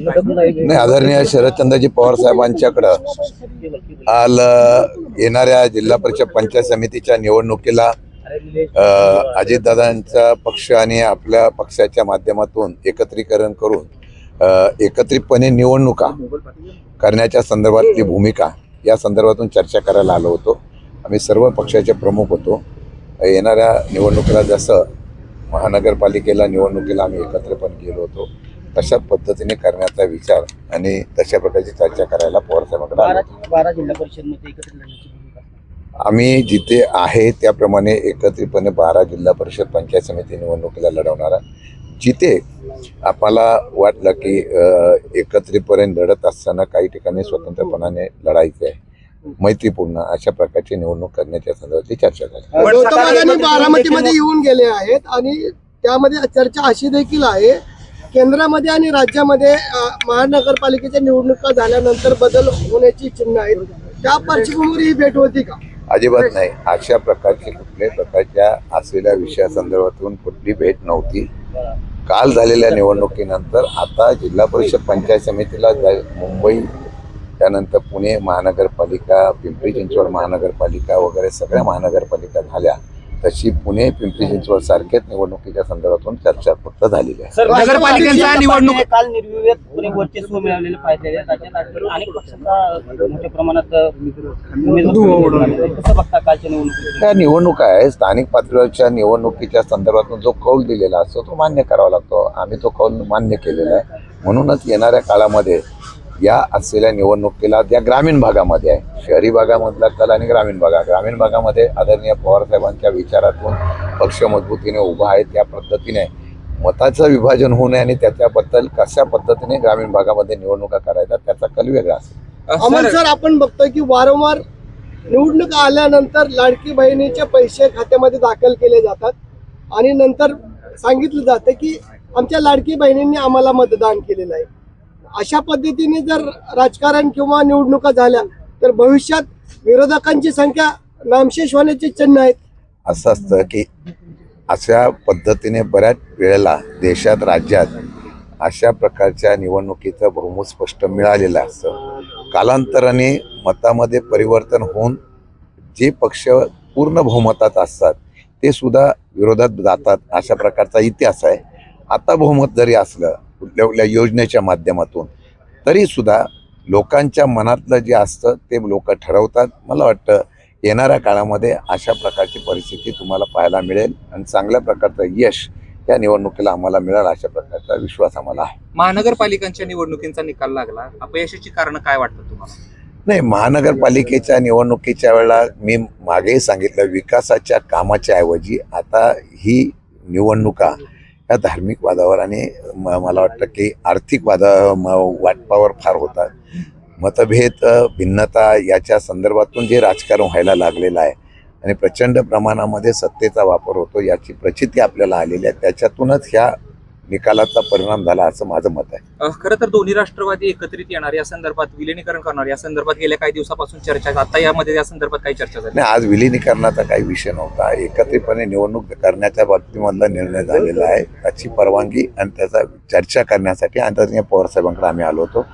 नाही, आदरणीय शरदचंद्रजी पवार साहेबांच्याकडं काल येणाऱ्या जिल्हा परिषद पंचायत समितीच्या निवडणुकीला अजितदादांचा पक्ष आणि आपल्या पक्षाच्या माध्यमातून एकत्रीकरण करून एकत्रितपणे निवडणुका करण्याच्या संदर्भातली भूमिका या संदर्भातून चर्चा करायला आलो होतो. आम्ही सर्व पक्षाचे प्रमुख होतो. येणाऱ्या निवडणुकीला जसं महानगरपालिकेला निवडणुकीला आम्ही एकत्रपणे गेलो होतो तशाच पद्धतीने करण्याचा विचार आणि तशा प्रकारची चर्चा करायला पवारसाहेबांकडे आलो. 12 जिल्हा परिषदमध्ये एकत्र लढण्याची भूमिका आम्ही जिथे आहे त्याप्रमाणे एकत्रितपणे 12 जिल्हा परिषद पंचायत समिती निवडणुकीला लढवणार आहे. जिथे आम्हाला वाटलं की एकत्रितपणे लढत असताना काही ठिकाणी स्वतंत्रपणाने लढायचं आहे, मैत्रीपूर्ण अशा प्रकारची निवडणूक करण्याच्या संदर्भातली चर्चा झाली. गौतम बारामतीमध्ये येऊन गेले आहेत आणि त्यामध्ये चर्चा अशी देखील आहे केंद्रामध्ये आणि राज्यामध्ये महानगरपालिकेच्या निवडणुका झाल्यानंतर बदल होण्याची चिन्ह आहेत. त्या पार्श्वभूमीवर ही भेट होती का? अजिबात नाही. अशा प्रकारची कुठल्याही प्रकारच्या असलेल्या विषयासंदर्भातून कुठली भेट नव्हती. काल झालेल्या निवडणुकीनंतर आता जिल्हा परिषद पंचायत समितीला मुंबई, त्यानंतर पुणे महानगरपालिका, पिंपरी चिंचवड महानगरपालिका वगैरे सगळ्या महानगरपालिका झाल्या, तशी पुणे पिंपरी चिंचवड सारख्याच निवडणुकीच्या संदर्भातून चर्चा फक्त झालेली आहे. नगरपालिकेच्या निवडणूक काल निर्विवाद वर्चस्व मिळालेले पाहिजे. राज्यात अनेक पक्षांचा मोठ्या प्रमाणात कसं बघता कालच्या निवडणुकीत? त्या निवडणुका आहे, स्थानिक पातळीवरच्या निवडणुकीच्या संदर्भातून जो कौल दिलेला असतो तो मान्य करावा लागतो. आम्ही तो कौल मान्य केलेला आहे. म्हणूनच येणाऱ्या काळामध्ये या असलेल्या निवडणुकीला त्या ग्रामीण भागामध्ये आहे, शहरी भागामधला कल आणि ग्रामीण भागामध्ये आदरणीय पवारसाहेबांच्या विचारातून पक्ष मजबूतीने उभा आहे. त्या पद्धतीने मताचं विभाजन होऊ नये आणि त्याच्याबद्दल कशा पद्धतीने ग्रामीण भागामध्ये निवडणुका करायचा त्याचा कल वेगळा असेल. अमोल सर, आपण बघतोय की वारंवार निवडणूक आल्यानंतर लाडकी बहिणीचे पैसे खात्यामध्ये दाखल केले जातात आणि नंतर सांगितलं जातं की आमच्या लाडकी बहिणींनी आम्हाला मतदान केलेलं आहे. अशा पद्धतीने जर राजकारण किंवा निवडणुका झाल्या तर भविष्यात विरोधकांची संख्या नामशेष होण्याची चिन्ह आहेत. असं असतं की अशा पद्धतीने बऱ्याच वेळेला देशात, राज्यात अशा प्रकारच्या निवडणुकीचं बहुमत स्पष्ट मिळालेलं असतं. कालांतराने मतामध्ये परिवर्तन होऊन जे पक्ष पूर्ण बहुमतात असतात ते सुद्धा विरोधात जातात, अशा प्रकारचा इतिहास आहे. आता बहुमत जरी असलं कुठल्या कुठल्या योजनेच्या माध्यमातून तरी सुद्धा लोकांच्या मनातलं जे असतं ते लोक ठरवतात. मला वाटतं येणाऱ्या काळामध्ये अशा प्रकारची परिस्थिती तुम्हाला पाहायला मिळेल आणि चांगल्या प्रकारचं यश या निवडणुकीला आम्हाला मिळेल अशा प्रकारचा विश्वास आम्हाला आहे. महानगरपालिकांच्या निवडणुकींचा निकाल लागला, अपयशाची कारण काय वाटतं तुम्हाला? नाही, महानगरपालिकेच्या निवडणुकीच्या वेळेला मी मागेही सांगितलं, विकासाच्या कामाच्या ऐवजी आता ही निवडणुका या धार्मिक वादावर आणि मला वाटतं की आर्थिक वाटपावर फार होतात. मतभेद, भिन्नता याच्या संदर्भातून जे राजकारण व्हायला लागलेलं आहे आणि प्रचंड प्रमाणामध्ये सत्तेचा वापर होतो याची प्रचिती आपल्याला आलेली आहे. त्याच्यातूनच ह्या निकालाचा परिणाम झाला असं माझं मत आहे. खरं तर दोन्ही राष्ट्रवादी एकत्रित येणार, या संदर्भात विलिनीकरण करणार या संदर्भात गेल्या काही दिवसापासून चर्चा आहे. आता यामध्ये या संदर्भात काही चर्चा झाली नाही, आज विलिनीकरणाचा काही विषय नव्हता. एकत्रितपणे निवडणूक करण्याच्या बाबतीमधला निर्णय झालेला आहे. त्याची परवानगी आणि त्याचा चर्चा करण्यासाठी आदरणीय पवारसाहेबांकडे आम्ही आलो होतो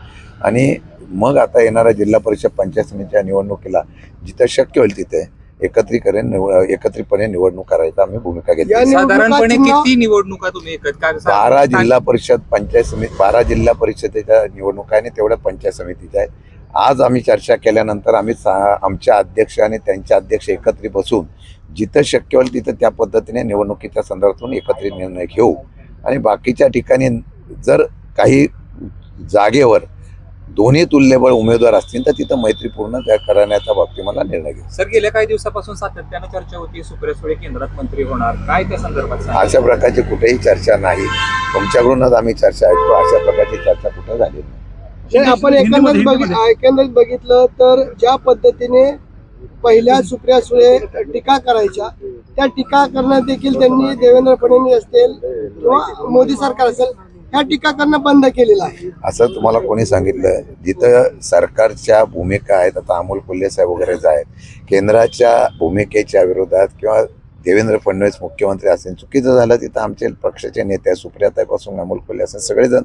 आणि मग आता येणाऱ्या जिल्हा परिषद पंचायत समितीच्या निवडणुकीला जिथं शक्य होईल तिथे एकत्रितपणे निवडणूक करायचा आम्ही भूमिका घेतली. साधारणपणे किती निवडणुका तुम्ही 12 जिल्हा परिषद पंचायत समिती, 12 जिल्हा परिषदेच्या निवडणुका आणि तेवढ्या पंचायत समितीच्या आहेत. आज आम्ही चर्चा केल्यानंतर आम्ही आमच्या अध्यक्ष आणि त्यांचे अध्यक्ष एकत्रित बसून जिथं शक्य होईल तिथं त्या पद्धतीने निवडणुकीच्या संदर्भातून एकत्रित निर्णय घेऊ आणि बाकीच्या ठिकाणी जर काही जागेवर दोन्ही तुल्यबळ उमेदवार असतील तर तिथं मैत्रीपूर्ण त्या करण्याच्या बाबतीत मला निर्णय घेऊ. सर, गेल्या काही दिवसापासून सातत्यानं चर्चा होती सुप्रिया सुळे केंद्रात मंत्री होणार, काय त्या संदर्भात? अशा प्रकारची कुठेही चर्चा नाही. तुमच्याकडूनच आम्ही चर्चा ऐकतो. अशा प्रकारची चर्चा कुठं झाली नाही. आपण एकंदरीत बघितलं तर ज्या पद्धतीने पहिल्या सुप्रिया सुळे टीका करायच्या त्या टीका करण्यात देखील त्यांनी देवेंद्र फडणवीस असतील किंवा मोदी सरकार असेल ह्या टीका करणं बंद केलेलं आहे. असं तुम्हाला कोणी सांगितलं? जिथं सरकारच्या भूमिका आहेत, आता अमोल कोल्हे साहेब वगैरे जे आहेत, केंद्राच्या भूमिकेच्या विरोधात किंवा देवेंद्र फडणवीस मुख्यमंत्री असेल, चुकीचं झालं तिथं आमचे पक्षाचे नेते सुप्रियाताईपासून अमोल कोल्हे असेल सगळेजण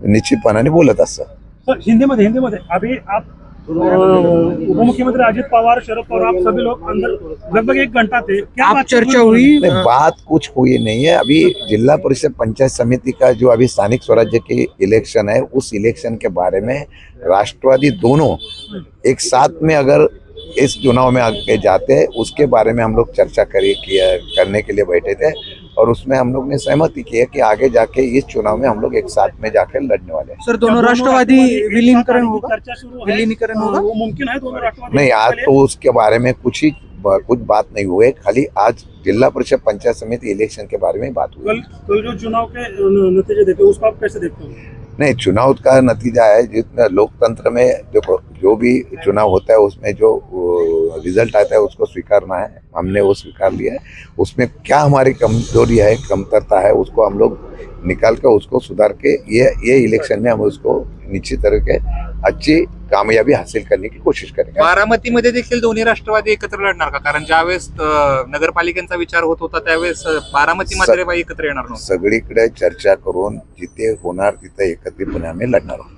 निश्चितपणाने बोलत असतात. सर हिंदी में अभी आप उप मुख्यमंत्री अजित पवार, शरद पवार, आप सभी लोग अंदर लगभग 1 घंटा थे, क्या आप बात चर्चा हुई? नहीं, बात कुछ हुई नहीं है. अभी जिला परिषद पंचायत समिति का जो अभी स्थानिक स्वराज्य की इलेक्शन है, उस इलेक्शन के बारे में राष्ट्रवादी दोनों एक साथ में अगर इस चुनाव में आगे जाते हैं, उसके बारे में हम लोग चर्चा करने के लिए बैठे थे और उसमें हम लोग ने सहमति की है कि आगे जाके इस चुनाव में हम लोग एक साथ में जाकर लड़ने वाले हैं. सर दोनों राष्ट्रवादी विलीनीकरण होगा? चर्चा शुरू है, विलीनीकरण होगा? वो मुमकिन है दोनों राष्ट्रवादी? नहीं, आज तो उसके बारे में कुछ बात नहीं हुई. खाली आज जिला परिषद पंचायत समिति इलेक्शन के बारे में बात हुई. कल जो चुनाव के नतीजे देखे उसको आप कैसे देखते हो? नहीं, चुनाव का नतीजा है, जितना लोकतंत्र में देखो जो भी चुनाव होता है उसमें जो रिजल्ट आता है उसको स्वीकारना है. हमने वो स्वीकार लिया है. उसमें क्या हमारी कमजोरी है, कमतरता है, उसको हम लोग निकाल कर उसको सुधार के ये इलेक्शन में हम उसको निश्चित तरह के अच्छी कामयाबी हासिल करने की कोशिश करेंगे. बारामतीमध्ये देखील दोन्ही राष्ट्रवादी एकत्र लढणार का? कारण ज्यावेळेस नगरपालिकेचा विचार होत होता त्यावेळेस बारामतीमध्ये एकत्र येणार नव्हतं. सगळीकडे चर्चा करून जिथे होणार तिथे एकत्रितपणे आम्ही लढणार आहोत.